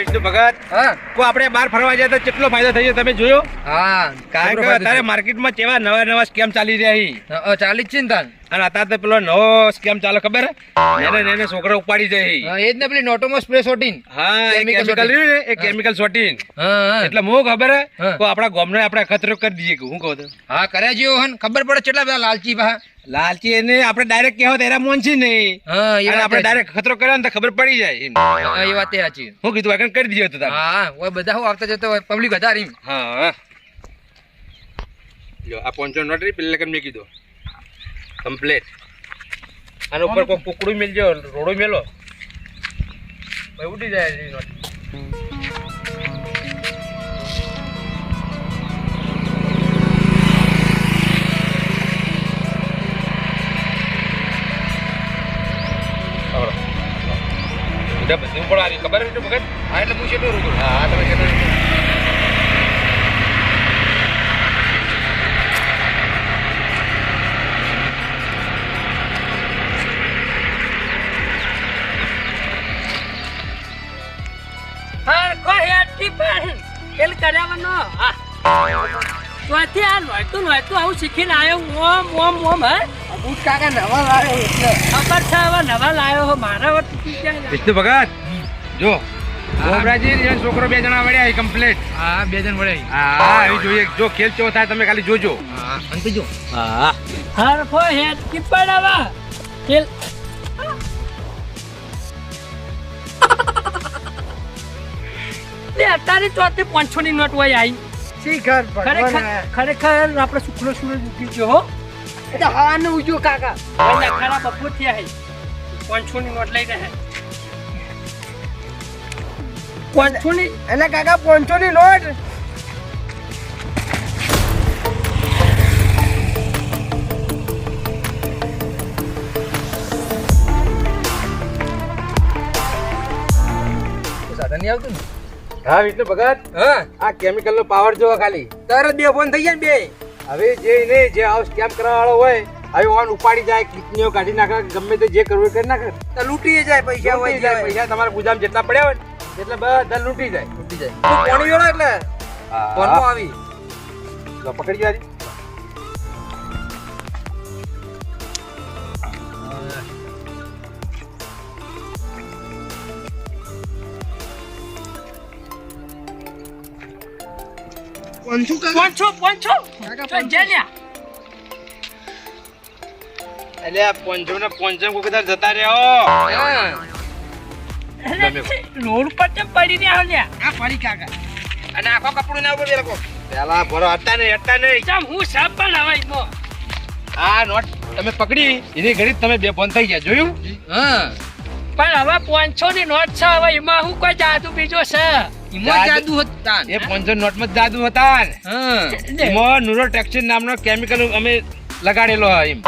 વિષ્ણુ ભગત કો આપણે બહાર ફરવા જાય તો કેટલો ફાયદો થઈ જાય તમે જોયો? કારણ કે અત્યારે માર્કેટમાં કેવા નવા સ્કેમ ચાલી રહ્યા ચાલી જ છે ને તાન. અને અત્યારે તો પેલો નવો સ્કેમ ચાલે ખબર ને છોકરા ઉપાડી જાય એ જ ને પેલી નોટોમાં સ્પ્રે સોટીન. કેમિકલ રહ્યું ને એ કેમિકલ સોટીન એટલે હું ખબર હે તો આપણા ગામને આપણે ખતરો કરી દઈએ કે હું કહું તો કર્યા જેવો હન ખબર પડે કેટલા બધા લાલચી પા લાલચી એને આપણે ડાયરેક્ટ કહેવા તેરા મોનસી નહીં અને આપણે ડાયરેક્ટ ખતરો કર્યો ને તો ખબર પડી જાય એ વાત સાચી. હું કીધું આગળ કરી દીધો તો ઓય બધા હું આવતા જતો હોય પબ્લિક વધારે. લ્યો આ પોંચો નોટરી પેલે મેં કીધું કમ્પ્લીટ. આના ઉપર કોઈ કુકડું મેલજો રોડો મેલો ભાઈ ઉડી જાય નોટ. બધું પણ આવી ખબર છે ભગત? હા એટલે હું કેટલું રૂકું. હા તમે કેટલું આવું શીખીને આવ્યો ઓમ ઓમ ઓમ હે બૂટ કાકા નવા લાવ્યો એટલે ખબર છે હવે નવા લાવ્યો મારા વિષ્ણુ ભગત જો ગોબરાજી છોકરો 2 જણા વળ્યા કમ્પ્લીટ. હા 2 જણ વળ્યા. હા એ જોઈએ જો ખેલ ચો થાય તમે ખાલી જોજો. અંત જો હરખો હેડ ટીપડાવા ખેલ અત્યારે ચોથી 500 ની નોટ હોય આવી ખરેખર આપણે શુક્લો સૂરજ ઉગી ગયો હો એટલે હવાનું ઉગ્યો કાકા ખરા બપોર થયા હે 500 ની નોટ લઈ રહ્યા 500 ની એટલે કાકા 500 ની નોટ સાધન નહીં આવતું ને. હા વિષ્ણુ ભગત આ કેમિકલ નો પાવર જો ખાલી તરત 2 ફોન થઈ જાય ને 2. હવે જે નહીં જે આવું સ્કેમ કરવા વાળો હોય હવે ઓન ઉપાડી જાય કિડનીઓ કાઢી નાખે ગમે તે જે કરવું કરી નાખે તો લૂટી જાય પૈસા હોય જાય પૈસા તમારા ગુજામ જેટલા પડ્યા હોય ને એટલે બધા લૂટી જાય. પાણી વેળો એટલે ફોનમાં આવી તો પકડી જાય. એટલે આ પોંચમ કોઈ કદાચ જતા રહ્યો રોડ પર કેમ પડી રહ્યા લ્યા આ ફરી કાકા અને આખો કપડું ના ઉપર લોકો પેલા ભરો હતા નહીં ચમ હું સાપ પણ હવાઈ નો આ નોટ તમે પકડી એની ઘડી તમે 2 ફોન થઈ ગયા જોયું? પણ હવે 500 ની નોટ છે હવે એમાં હું કોઈ જાદુ બીજો છે જાદુ હતા એ 500 નોટ માં જાદુ હતા એમાં ન્યુરો ટેક્સિન નામનો કેમિકલ અમે લગાડેલો એમ.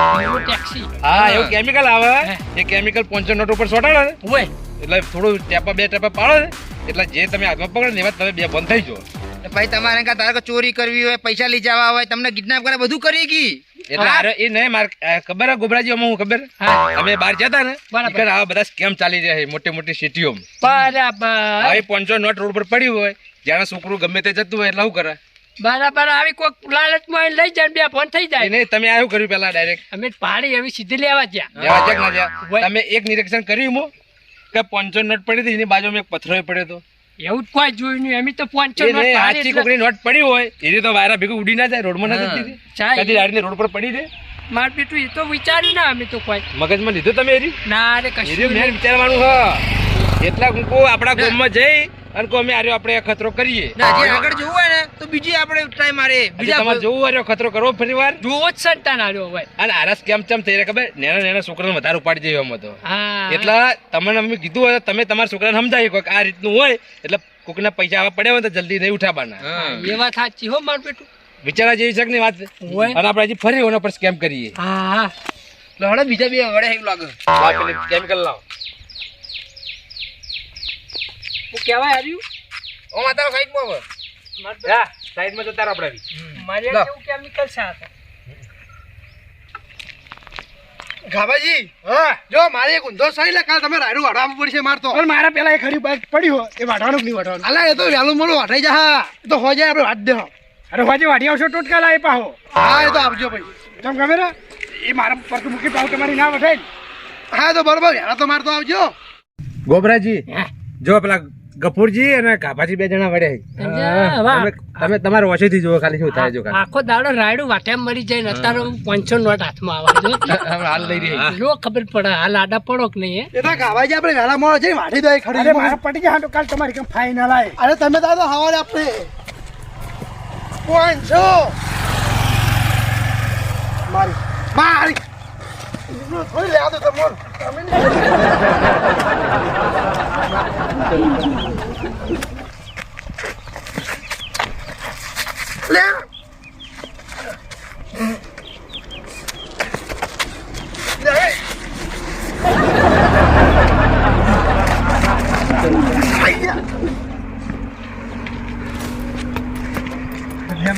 ટેક્સી હા એવું કેમિકલ આવે એ કેમિકલ 500 નોટ ઉપર સોટાડે ને હોય એટલે થોડું ટેપા 2 ટેપા પાડો ને એટલે જે તમે હાથમાં પકડો ને એમાં તમે 2 બંધ થઈ જાઓ. ભાઈ તમારે તારે ચોરી કરવી હોય પૈસા લઈ જવા હોય તમને કિડનેપ કરે બધું કરી ગઈ એટલે એ નહીં માર ખબર ગોબરાજી અમે હું ખબર અમે બહાર જતા ને આ બધા સ્કેમ ચાલી રહ્યા છે મોટી સિટીઓ બરાબર. હવે 500 નોટ રોડ પર પડ્યું હોય જાણે છોકરું ગમે તે જતું હોય એટલે શું કરે બરાબર આવી કોઈક લાલચમાં લઈ જાય 2 ફોન થઈ જાય નહીં તમે આવું કર્યું પેલા ડાયરેક્ટ અમે પાડી એવી સીધી લેવા ગયા લેવા જાય ના જાય તમે એક નિરીક્ષણ કર્યું મો કે 500 નોટ પડી હતી એની બાજુમાં એક પથ્થરો પડ્યો હતો એવું જ કોઈ જોયું નહીં અમે તો 500 નોટ આછી કોકની નોટ પડી હોય એની તો વાયરા ભેગું ઉડી ના જાય રોડમાં ના જતી કદી ગાડીને રોડ પર પડી દે માર બેટું એ તો વિચાર્યું ના અમે તો કોઈ મગજમાં લીધું તમે એરી ના રે કશું મેં વિચારવાનું હ એટલા હું આપણા ગામમાં જઈ અને કો અમે આર્યો આપણે ખતરો કરીએ આગળ જોવું હોય ને તો બીજી આપણે ટ્રાય મારે બીજા તમારે જોવું આર્યો ખતરો કરવો ફરીવાર જોવો જ સંતાન આવ્યો હોય અને આરસ કેમ ચમ થઈ રહ્યા ખબર નેના છોકરાને વધારે ઉપાડી જાય એમ હતો એટલે તમને અમે કીધું હોય તમે તમારા છોકરાને સમજાવી કોઈક આ રીતનું હોય એટલે કોકના પૈસા આવવા પડ્યા હોય તો જલ્દી નહીં ઉઠાવવાના એ વાત સાચી હો માર બેટું વિચારા જેવી છે ની વાત અને આપણે હજી ફરી ઓના પર સ્કેમ કરીએ હળે બીજા 2 વડે એવું લાગે કેમિકલ લાવો હું કહેવાય આવ્યું ઓ માતારો સાઈડમાં હવે હા સાઈડમાં જતા રહો આપણે મારે કેવું કેમિકલ છે આ ગાભાજી જો મારે એક ઊંધો સહી લે કાલ તમે રાયડું વાઢવા પડશે મારતો પણ મારા પેલા એક હરી બાઈક પડી હોય એ વાઢવાનું કે નહીં વાઢવાનું? અલા એ તો વહેલું મોડું વાઢાઈ જા એ તો હો જાય આપણે વાઢ દે અરે હોજે વાઢી આવશો ટોટકા લાવી પાહો. હા એ તો આવજો ભાઈ. તમ ગમે ને એ મારા પર તો મૂકી પાવ તમારી ના વઢાય ને. હા એ તો બરોબર હેરા તો મારતો આવજો. ગોબરાજી હે? જો પેલા ગફુરજી અને ગાભાજી 2 જણા વડ્યા તમે તમારા ઓછેથી જુઓ ખાલી શું થાય જો ખાલી. આખો દાડો રાયડું વાટેમ મરી જાય ને અત્યારે 500 નોટ હાથમાં આવે હાલ લઈ રહી જો ખબર પડે હાલ આડા પડો કે નહીં એ તો ગાભાજી આપણે વહેલા મોડો જઈ વાઢી દે ખડી. અરે મારા પટી જાય તો કાલ તમારી કેમ ફાઈનલ આવે. અરે તમે તો હવારે આપણે 500 મારી થોડી લે તો મોર તમે લે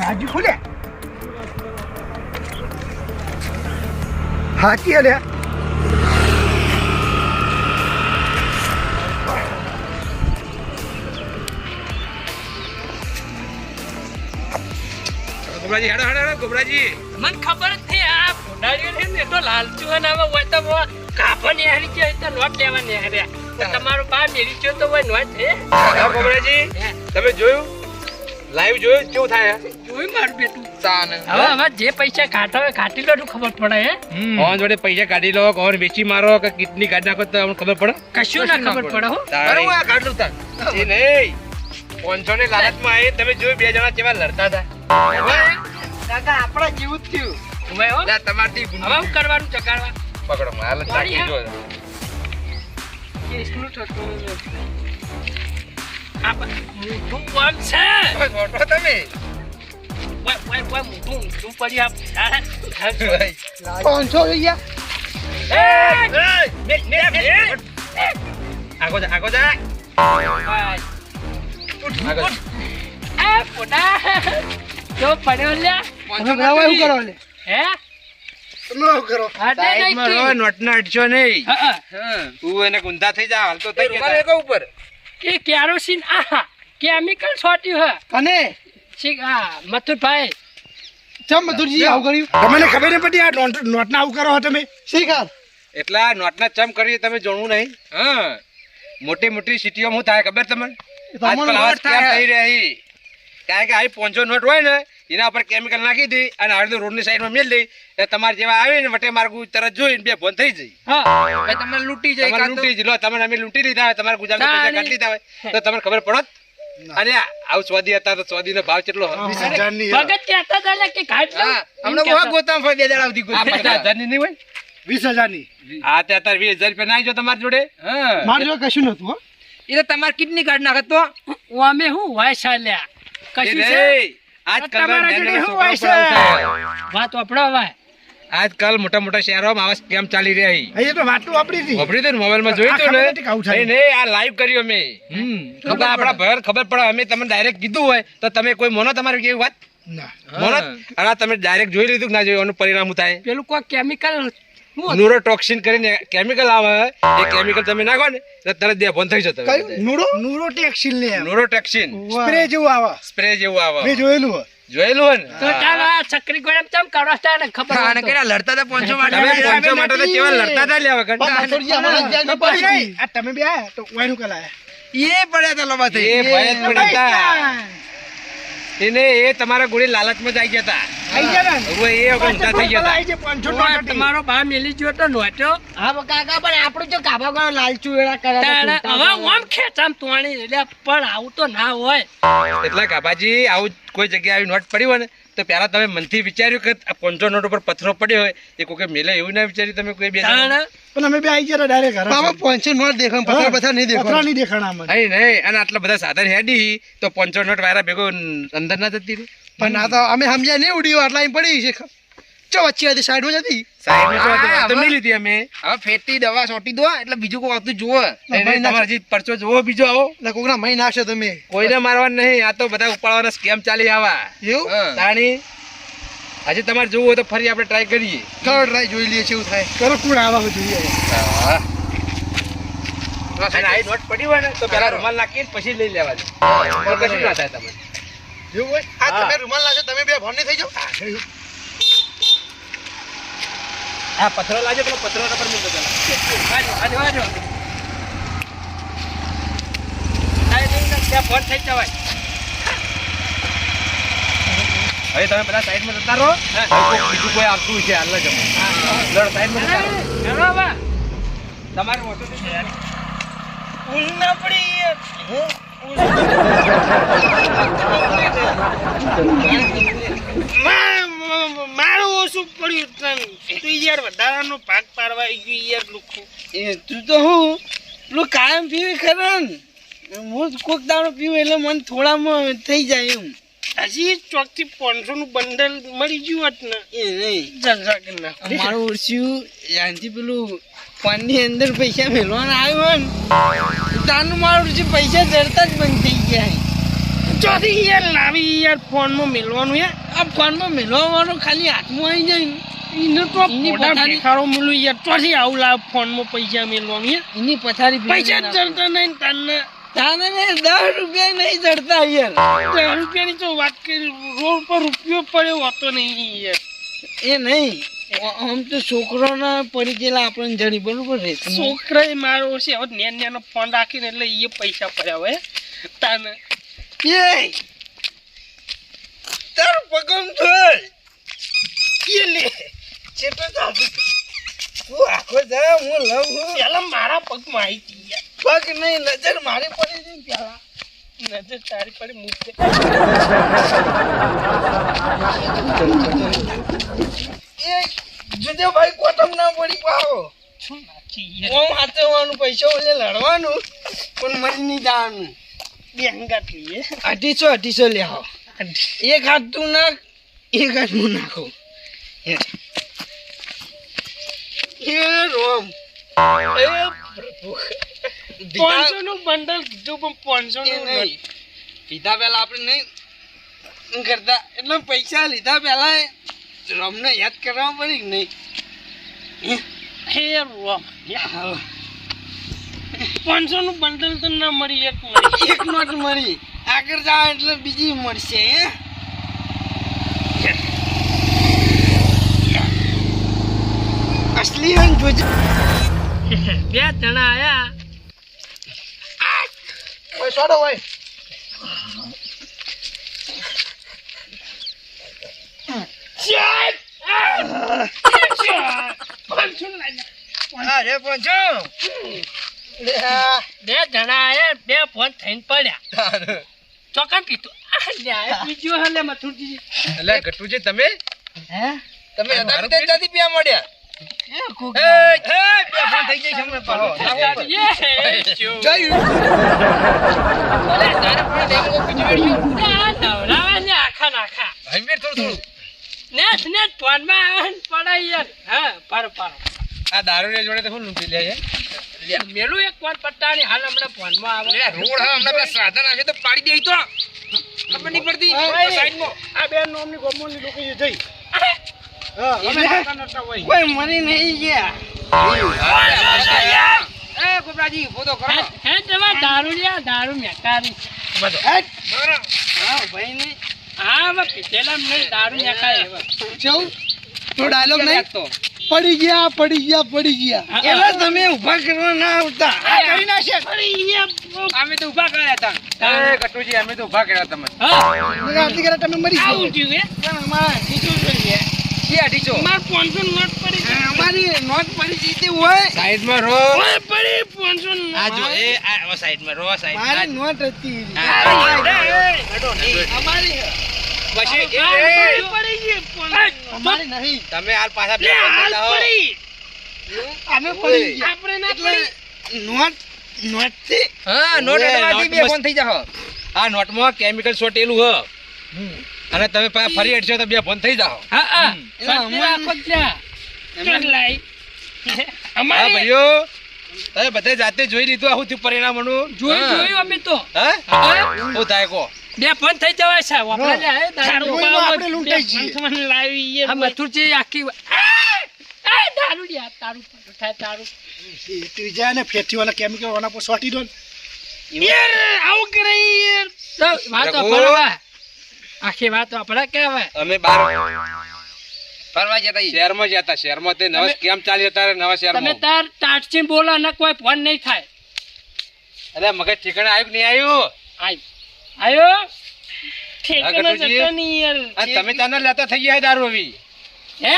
હાજી ખોલે હાકી અલ્યા ગોબરાજી હેડો હેડો હેડો ગોબરાજી. મને ખબર જ છે આ ફોડાડ્યો છે ને તો લાલચુ અને હવે હોય તો કાપો ને હારી ગયો તો નોટ લેવા ને હાર્યા તો તમારો બા મેરી ગયો તો હોય નોટ છે. હા ગોબરાજી તમે જોયું લાઈવ જોયું કેવું થાય જોઈ મારું બેટું તાને હવે જે પૈસા કાઢો હોય કાઢી લો તો ખબર પડે હે કોણ જોડે પૈસા કાઢી લો કોણ વેચી મારો કે કિડની કાઢી નાખો તો અમને ખબર પડે. કશું ના ખબર પડે હો. તારી. એ નહીં 500 ને લાલચમાં આવી તમે જોયું 2 જણા કેવા લડતા હતા. કાકા આપણા જેવું જ થયું. હવે હો લા તમારથી હવે હું કરવાનું ચકાડવા પકડો માલ ચાકી જો. કેસનું થતું આ મોટું કોણ છે મોટો તમે ઓય મોટું પડી આપ 500 થઈ ગયા. આગો જા આગો જા આગો. જો પડ્યો લ્યા તમે બરાબર શું કરો લે હે તમે શું કરો આડે સાઈડમાં રહો, નહીં નોટના અડશો નહીં. હા તું એને ગુંદા થઈ જા હાલ તો થઈ ગયા ઉપર. એ કેરોસીન આ કેમિકલ છોટ્યું હે અને શીખ આ મથુરભાઈ ચમ મધુરજી આવું કર્યું તમને ખબર નહીં પડી આ નોટના આવું કરો તમે શીખર એટલા નોટના ચમ કરીએ તમે જોણવું નહીં. હા મોટી મોટી સિટીઓમાં શું થાય ખબર તમને? આજકાલ આવા સ્કેમ થઈ રહ્યા છે. કારણ કે આવી 500 નોટ હોય ને એના ઉપર કેમિકલ નાખી દે અને અડધો રોડની સાઈડમાં મેલ દે એટલે તમારે જેવા આવે ને વટે માર્ગું તરત જોઈને 2 ફોન થઈ જાય. હા તમને લૂંટી જાય લૂંટી જ લો તમને અમે લૂંટી લીધા હોય તમારા ગુજરાતના પૈસા કાઢી લીધા હોય તો તમને ખબર પડત. અને આવું સ્વાદી હતા તો સ્વાદીનો ભાવ કેટલો ભગત કહેતા હતા ને કે ઘાટ લો હમણાં બહુ ગોતામ ફરી 2 દાડા સુધી 50,000 ની નહીં હોય 20,000 ની આ તે અત્યારે 20,000 રૂપિયા નાઈ જો તમારી જોડે. હા મારી જોડે કશું નતું હો. એ તો તમારે કિડની કાઢ નાખત તો અમે હું વાય ચાલ્યા કશું છે આજકાલ તમારા જોડે શું હોય છે વાત વપડો હવે આજકાલ મોટા મોટા શહેરોમાં આવા સ્કેમ ચાલી રહ્યા છે. અહીંયા તો વાતું આપણી હતી ખબર તો મોબાઈલમાં જોયું તો ખબર નથી કે આવું થાય. ને નહીં આ લાઈવ કર્યું અમે. ખબર આપણા ભર ખબર પડે અમે તમને ડાયરેક્ટ કીધું હોય તો તમે કોઈ મોનો તમારી કેવી વાત ના મોનો અને તમે ડાયરેક્ટ જોઈ લીધું કે ના જોયું એનું પરિણામ શું થાય. પેલું કોઈ કેમિકલ ન્યુરોટોક્સિન કરીને કેમિકલ આવે એ કેમિકલ તમે નાખો ને એટલે તરત દેહ બંધ થઈ જતો. કયું નુરો ટેક્સિલ લે ન્યુરોટોક્સિન સ્પ્રે જેવું આવે સ્પ્રે જેવું આવે મેં જોયેલું હે. જોયેલું હોય ને. તો ચાલો આ ચક્રી ગોળામ ચમ કરો છો ને ખબર હોય તો. લડતા હતા 500 માટે તમે 500 માટે તો કેવા લડતા હતા લ્યા વગર. પણ માથોડજી અમારા ધ્યાન પડી ગઈ. આ તમે બે આયા તો ઓયનું કલાયા એ પડ્યા હતા લોબા થઈ એ ભય જ પડ્યા હતા. એને એ તમારા ગોળી લાલચમાં જ આવી ગયા હતા. આઈ ગયા ને હવે એ વગર ઊંધા થઈ ગયા હતા. આઈ જે 500 ઓય, ટકા તમારો બા મેલી ગયો તો નોટ્યો હા કાકા પણ આપણું જો કાબા ગળો લાલચુ એડા તાણે હવે ઓમ ખેંચામ તોણી એટલે પણ આવું તો ના હોય એટલે ગાભાજી આવું કોઈ જગ્યાએ આવી નોટ પડી હોય ને તો પહેલા તમે મનથી વિચાર્યું કે આ 500 નોટ ઉપર પથ્થરો પડ્યો હોય એ કોઈ મેલે એવું ના વિચાર્યું તમે કોઈ બે તાણે પણ અમે બે આઈ ગયા ડાયરેક્ટ ઘરે બાબા 500 નોટ દેખાણ પથરા પથરા નહીં દેખાણ પથરા નહીં દેખાણા મને નહીં નહીં અને આટલા બધા સાધન હેડી તો 500 નોટ વાયરા ભેગો અંદર ના જતી રહી. પણ ના તો અમે સમજ્યા નહીં ઉડી આટલા અહીં પડી છે ચો વચ્ચે હતી સાઈડમાં જતી સાહેબ તો નહીં લીધી અમે. હવે ફેટની દવા સોટી દો એટલે બીજું કોઈ આવતું જોવે. નહીં, નહીં, તમારે હજી પરચો જોવો બીજો આવો. એટલે કોકના મહી નાખશો તમે કોઈને મારવા નહીં આ તો બધા ઉપાડવાના સ્કેમ ચાલી આવા એવું તાણી હજી તમારે જોવું હોય તો ફરી આપણે ટ્રાય કરીએ. કરો ટ્રાય જોઈ લઈએ કેવું થાય. કરો કોણ આવા જોઈએ. હા. અને આ નોટ પડી હોય ને તો પેલા રૂમાલ નાખીને પછી લઈ લેવા દે. તો કશું ના થાય તમને. એવું હોય? હા, તમે રૂમાલ લાજો, તમે બે ભોને થઈ જાઓ. આ પથરો લાજો, પેલો પથરો પર મૂકો પેલા. આજો. ત્યાં ફોન થઈ જવાય. હવે તમે બધા સાઈડમાં જતા રહો. બીજું કોઈ આવતું છે હાલ જ લડો સાઈડમાં જતા રહો. બરાબર તમારે મોટો છે યાર. ઊંઘ ના પડી યાર. મારું ઓછું પડ્યું તું યાર વધારાનો ભાગ પાડવા આવી ગયું યાર લુખું. તું તો હું પેલું કાયમ પીવી ખરા ને હું કોક દાડો પીવું એટલે મને થોડામાં થઈ જાય એમ. હજી ચોકથી 500 નું બંડલ મળી ગયું હોત ને એ નહીં જલસા કરી નાખો. મારું ઓછું ત્યાંથી પેલું પાનની અંદર પૈસા મેળવાના આવ્યો ને તાનું મારું ઓછું પૈસા જડતા જ બંધ થઈ ગયા. ચોથી યાર લાવી યાર ફોનમાં મેળવાનું યાર. આ ફોનમાં મેળવવાનો ખાલી હાથમાં આવી જાય ને એને તો એની પોતા પથારી- ભેખારો મેળવું યાર. ચોથી આવું લાવ ફોનમાં પૈસા મેળવાનું યાર. એની પથારી પૈસા જ જડતા નહીં તને. તાને ને 10 રૂપિયા નહીં જડતા યાર. 10 રૂપિયાની તો વાત કરી, રોડ પર રૂપિયો પડ્યો હોતો નહીં યાર. એ નહીં આમ તો છોકરોના પડી ગયેલા આપણને જડી બરોબર છે. છોકરાએ મારો છે હવે નેનો ફોન રાખીને એટલે એ પૈસા પડ્યા હોય તાને. એ તાર પગમ થોડ એ લે ચેટો ચાલતું તું આખો જા હું લઉં છું. પેલા મારા પગમાં આવી હતી યાર. પગ નહીં નજર મારી પડી હતી ને પેલા. નજર તારી પડી મૂકે. એ જુદે ભાઈ કોટમ ના પડી પાવો શું નાખી યાર. ઓમ હાથવાનું પૈસા ઓલે લડવાનું પણ મરી નહીં જવાનું. બે હંગાત લઈએ. 250 લે આવો. એક હાથ તું નાખ એક હાથ હું નાખું. એ રોમ એ પ્રભુ 500 નું બંડલ કીધું પણ 500 નું નહીં લીધા પેલા આપણે નહીં કરતા એટલે પૈસા લીધા પેલા રોમને યાદ કરવા પડી કે નહીં. હે રોમ 500 નું બંડલ તો ના મળી એક મળી. એક નોટ મળી આગળ જાવ એટલે બીજી મળશે. અસલી હોય ને જોજે. બે જણા આયા. ઓય સોડો ઓય. અરે પહોંચો બે જણા આયા, બે ફોન થઈને પડ્યા. ચોકન પીતું બીજું હાલે મથુરજી. એટલે ગટુજી તમે હે તમે હતા બી ત્યાંથી પ્યા મળ્યા. એ કોક બે ફોન થઈ જાય છે હમણાં પાછો. તારે પણ ડેમો બીજું વેડ્યું. આખા નાખા હંમેર થોડું નેટ ફોનમાં આવે ને પડાય યાર. હા પારો આ દારૂ જોડે તો શું લૂંટી લે છે? મેલું એક ફોન પટ્ટાની હાલ હમણાં ફોનમાં આવે. રોડ હા હમણાં પેલા સાધન આવે તો પાડી દે તો ખબર નહીં પડતી. સાઈડમાં આ બે નોમની ગોમોની લોકો જઈ કોઈ મરી નહીં ગયા. એ ગોબરાજી ફોટો કરો. હે જવા દારૂ મેકારી. હા ભાઈ નહીં હા હવે પીધેલા નહીં દારૂ મેકાય. કેવું તો ડાયલોગ નહીં પડી ગયા એટલે તમે ઊભા કરવા ના આવતા. કરી નાખે કરી અમે તો ઊભા કર્યા હતા. એ ગટુજી અમે તો ઊભા કર્યા તમને. આટલી કરે તમે મરી આવું થયું હે. અમારા નીચું જોઈએ. છે 250. માર 500 નોટ પડી છે. અમારી નોટ પડી જીતી હોય સાઈડમાં રહો. ઓય પડી 500 નોટ. આ જો એ આ સાઈડમાં રહો મારી સાઈડ. નોટ હતી અમારી પછી પડી ગઈ 500 અમારી નહીં તમે હાલ પાછા લે હાલ પડી. અમે પડી ગયા આપણે ના એટલે પડી. નોટ થી હા નોટ ઓય, અડવાથી બે નોટ ફોન થઈ જાહો. આ નોટમાં કેમિકલ સોટેલું હ અને તમે પાછા ફરી અડશો તો બે ફોન થઈ જાઓ. હા હા એટલે રાખો ત્યાં. ચાલ લાઈ. હા અમારે ભાઈઓ તમે બધે જાતે જોઈ લીધું આવું થયું પરિણામનું. જોયું અમે તો. હા શું થાય કો? બે ફોન થઈ જવાય છે વાપરે લે હે દારૂ આપણે લૂંટાઈ છીએ. મને લાવી આ મથુરજી આખી એ દારૂ લ્યા તારું થાય તારું તું જા ને ફેટી વાળા કેમિકલ વાળા પર સોટી દો ને. યાર આવું કરે યાર. તો વાત વાપરવા આખી વાત વાપરા કે હવે અમે બાર ફરવા જતા ઈ. શહેરમાં જતા શહેરમાં તે નવા કેમ ચાલી હતા નવા તમે શહેરમાં તાર ટાટચી બોલો ને કોઈ ફોન નહીં થાય અરે મગજ ઠીકાણે આવ્યું કે નહીં આવ્યું આયો ઠેકાણા ગટુજી. જતા નહીં યાર. અને તમે તાના લેતા થઈ ગયા દારૂ હવે હે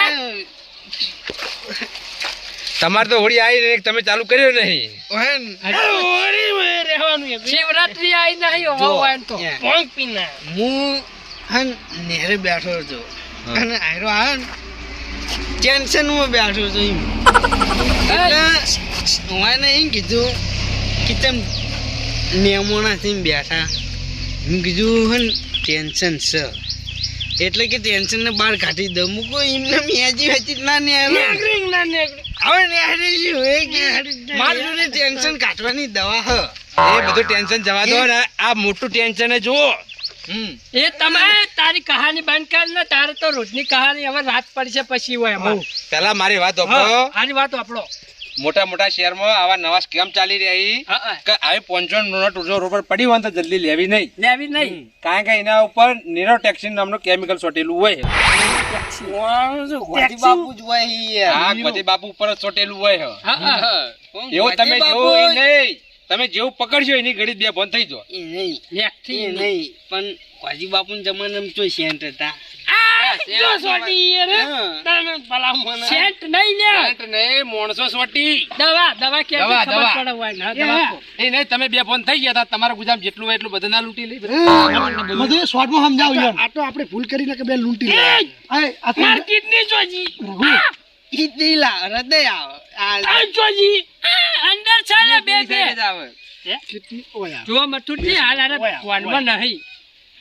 તમારે તો હોળી આવી ને તમે ચાલુ કર્યો નહીં ઓહન. ઓરી વે રહેવાનું યાર. શિવરાત્રી આવી નહીં જો, હોય તો યા. પોંગ પીના. હું હન નેરે બેઠો હતો અને આયરો આવે ને ટેન્શનમાં બેઠો હતો એમ એટલે હું એમ કીધું કે તેમ મહેમાનાથી બેઠા હું કીધું હન ટેન્શન છે એટલે કે ટેન્શનને બહાર કાઢી દઉં હું કોઈ એમને મેજી વેચી ના નેગરિંગ ના નેગરિંગ. હવે નેહરી શું હોય કે મારી જોડે ટેન્શન કાઢવાની દવા હ એ બધું ટેન્શન જવા દો ને આ મોટું ટેન્શન જુઓ એ તમે તારી કહાની બંધ કર ને તારે તો રોજની કહાની હવે રાત પડશે પછી હોય એમાં પેલા મારી વાત હા, વાપરો આની વાત આપણો મોટા મોટા શહેરમાં આવા નવા સ્કેમ ચાલી રહી કે આવી 500 નોટ રોડ પર પડી હોય ને તો જલ્દી લેવી નહીં લેવી નહીં કારણ કે એના ઉપર નિરોટેક્સિન નામનું કેમિકલ ચોટેલું હોય ગોધી બાપુ જ હોય યાર. હા ગોધી બાપુ ઉપર જ ચોટેલું હોય એવું ગોધી તમે બાપુ જેવું નહીં તમે જેવું પકડશો એની ઘડી બે બંધ થઈ જાઓ એ નહીં લેખથી એ નહીં પણ ગોધી બાપુ જમાનામાં તો સેન્ટ હતા જો સોટી યાર. હા. તમે ભલા મને. સેન્ટ નહીં લે નહીં માણસો સોટી દવા કે દવા, ખબર દવા. પડે હોય ને દવા આપો. એ નહીં તમે બે ફોન થઈ ગયા હતા તમારા ગુજામ જેટલું હોય એટલું બધું ના લૂંટી લઈ બધું એ શોર્ટમાં સમજાવું યાર. આ તો આપણે ભૂલ કરીને કે બે લૂંટી લેવા. આય, આ તો માર્કેટ ની જોજી. રઘુ, ઈ દિલા હૃદય આવે આ જોજી. અંદર છે ને બે બે આવે કેટલી ઓય આ. જો મથુરજી હાલ આરે ફોનમાં નહીં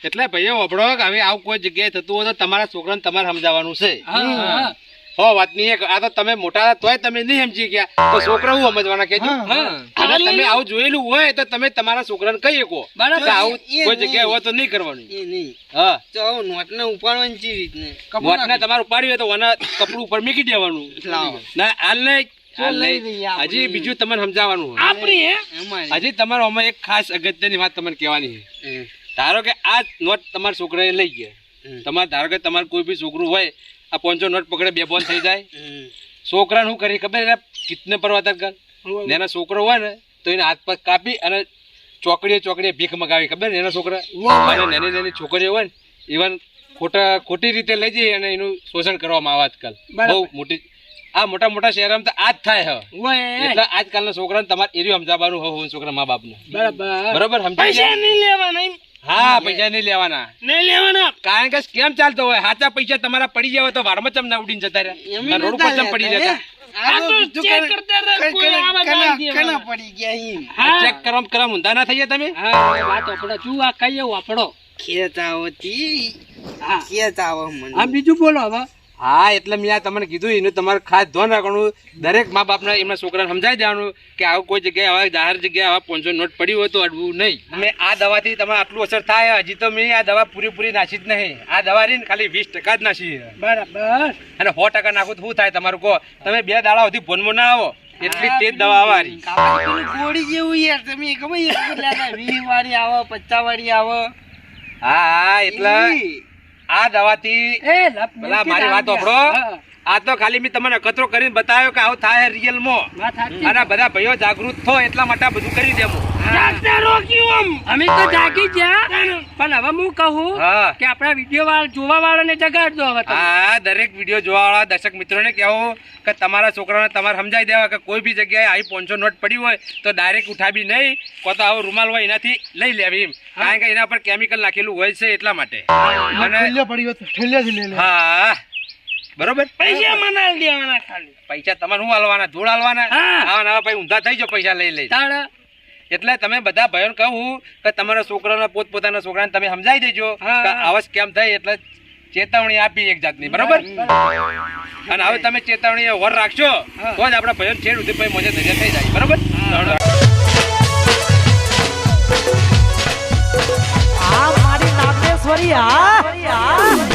એટલે ભાઈઓ વપડો કે હવે આવું કોઈ જગ્યાએ થતું હોય તો તમારા છોકરાને તમારે સમજાવવાનું છે હા હો વાતની એક આ તો તમે મોટા હતા તોય તમે નહીં સમજી ગયા તો છોકરા હું સમજવાના કેજો હા, અને તમે આવું જોયેલું હોય તો તમે તમારા છોકરાને કહી શકો બરાબર. કે આવું એ કોઈ નહીં. જગ્યાએ હોય તો નહીં કરવાનું એ નહીં હા તો આવું નોટને ઉપાડવાની ચી રીતને વોટને તમારે ઉપાડ્યું હોય તો વના કપડું ઉપર મૂકી દેવાનું લાવો. ના હાલ નહીં હાલ લઈ નહીં. લઈએ આપણે. હજી બીજું તમને સમજાવવાનું હોય. આપણી હે. અમારી હજી તમારે આમાં એક ખાસ અગત્યની વાત તમને કહેવાની છે ધારો કે આ નોટ તમારા છોકરાએ લઈ ગયા તમારે ધારો કે તમારે કોઈ બી છોકરું હોય આ 500 નોટ પકડે બે બોલ થઈ જાય છોકરાને શું કરી ખબર છે કિતને પરવાતર કર ને એના છોકરો હોય ને તો એને હાથ પગ કાપી અને ચોકડીએ ભીખ મગાવી ખબર ને એના છોકરા અને નાની નાની છોકરીઓ હોય ને ઇવન ખોટી રીતે લઈ જઈ અને એનું શોષણ કરવામાં આવે આજકાલ બહુ મોટી આ મોટા મોટા શહેરોમાં તો આ જ થાય હે હોય એટલે આજકાલના છોકરાને તમારે એરિયો સમજાવવાનું હોય છોકરા મા બાપને બરાબર બરોબર સમજી પૈસા ગયા? નહીં લેવાના એમ. હા પૈસા નહીં લેવાના નહીં લેવાના. કારણ કે કેમ ચાલતો હોય સાચા પૈસા તમારા પડી જાય તો વારમાં ચમ ના ઉડીને જતા રહ્યા રોડ ઉપર ચમ પડી જતા આ તો ચેક કરતા રહે, કોઈ આવા ગાળ દે કના વાળા. પડી ગયા ઈ હા ચેક કરવા ઊંધા ના થઈ જાય તમે હા વાત આપણો શું આ કહીએ વાપડો ખેત આવતી ખેત આવો મને આ બીજું બોલો હવે હા એટલે મેં આ તમને કીધું એનું તમારે ખાસ ધ્યાન રાખવાનું દરેક મા બાપને એમના છોકરાને સમજાવી દેવાનું કે આવું કોઈ જગ્યાએ હવે જાહેર જગ્યાએ આવા 500 નોટ પડી હોય તો અડવું નહીં મેં આ દવાથી તમારે આટલું અસર થાય હજી તો મેં આ દવા પૂરી નાસી જ નહીં આ દવા રહી ને ખાલી 20% જ નાસી બરાબર અને 100% નાખું તો શું થાય તમારું કહો તમે 2 દાડા સુધી ફોનમાં ના આવો એટલી તેજ દવા આવારી કાકા પેલું ગોળી જેવું યાર તમે ખબર એક લેતા 20 વાળી આવો 50 વાળી આવો હા એટલે ઈ. આ દવાથી એ લપ પેલા મારી વાત સાંભળો આ તો ખાલી મેં તમને અકતરો કરીને બતાવ્યો કે આવું થાય રિયલ માં વાત સાચી અને બધા ભાઈઓ જાગૃત થો એટલા માટે આ બધું કરી દેમો જાગતા રોક્યું આમ. અમે તો જાગી ગયા પણ હવે હું કહું હા કે આપણા વિડીયો વાળા જોવા વાળાને જગાડજો હવે તમે. આ દરેક વિડીયો જોવા વાળા દર્શક મિત્રોને કહેવું કે તમારા છોકરાને તમારે સમજાવી દેવા કે કોઈ બી જગ્યાએ આવી 500 નોટ પડી હોય તો ડાયરેક્ટ ઉઠાવી નહીં કો તો આવો રૂમાલ હોય એનાથી લઈ લેવી એમ કારણ કે એના પર કેમિકલ નાખેલું હોય છે એટલા માટે અને ઠેલ્યો પડી હોય તો ઠેલ્યાથી લઈ લે. હા બરોબર પૈસા મને આલી દેવાના ખાલી. પૈસા તમારે શું હાલવાના ધૂળ હાલવાના હા. આવા નવા ભાઈ ઊંધા થઈ જાઓ પૈસા લઈ લઈ તાળ એટલે તમે બધા ભાઈઓને કહું કે તમારા છોકરાના પોતપોતાના છોકરાને તમે સમજાવી દેજો હા. કે આવા સ્કેમ થાય એટલે ચેતવણી આપી એક જાતની બરોબર અને હવે તમે ચેતવણી વર રાખશો તો જ આપણા ભાઈઓ છેડ સુધી ભાઈ મોજે ધજા થઈ જાય બરોબર આ મારી વળી હા